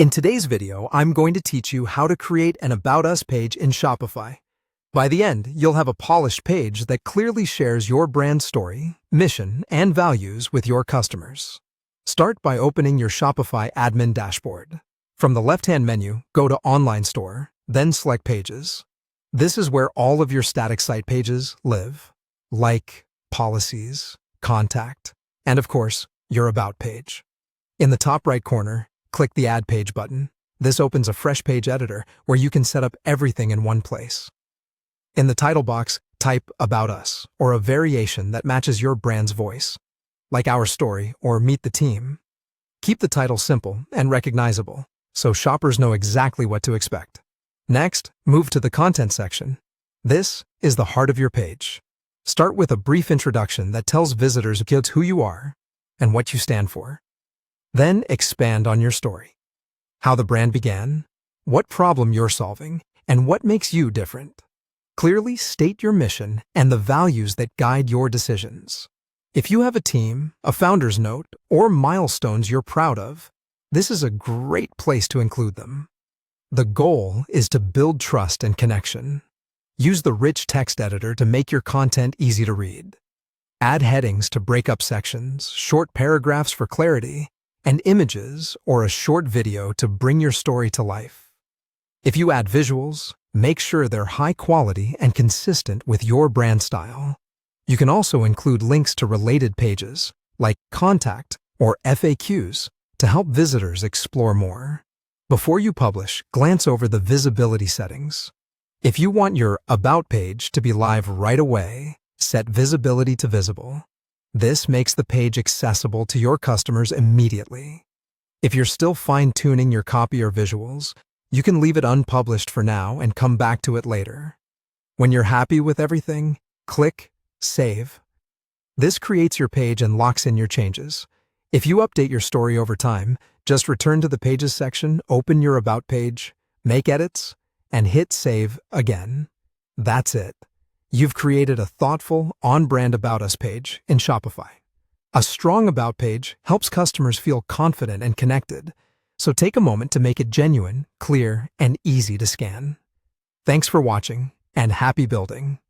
In today's video, I'm going to teach you how to create an About Us page in Shopify. By the end, you'll have a polished page that clearly shares your brand story, mission, and values with your customers. Start by opening your Shopify admin dashboard. From the left-hand menu, go to Online Store, then select Pages. This is where all of your static site pages live, like policies, contact, and of course, your About page. In the top right corner, click the Add Page button. This opens a fresh page editor where you can set up everything in one place. In the title box, type About Us, or a variation that matches your brand's voice, like Our Story or Meet the Team. Keep the title simple and recognizable, so shoppers know exactly what to expect. Next, move to the Content section. This is the heart of your page. Start with a brief introduction that tells visitors who you are and what you stand for. Then expand on your story. How the brand began, what problem you're solving, and what makes you different. Clearly state your mission and the values that guide your decisions. If you have a team, a founder's note, or milestones you're proud of, this is a great place to include them. The goal is to build trust and connection. Use the rich text editor to make your content easy to read. Add headings to break up sections, short paragraphs for clarity, and images or a short video to bring your story to life. If you add visuals, make sure they're high quality and consistent with your brand style. You can also include links to related pages, like contact or FAQs, to help visitors explore more. Before you publish, glance over the visibility settings. If you want your About page to be live right away, set visibility to visible. This makes the page accessible to your customers immediately. If you're still fine-tuning your copy or visuals, you can leave it unpublished for now and come back to it later. When you're happy with everything, click Save. This creates your page and locks in your changes. If you update your story over time, just return to the Pages section, open your About page, make edits, and hit Save again. That's it. You've created a thoughtful, on-brand About Us page in Shopify. A strong About page helps customers feel confident and connected, so take a moment to make it genuine, clear, and easy to scan. Thanks for watching, and happy building!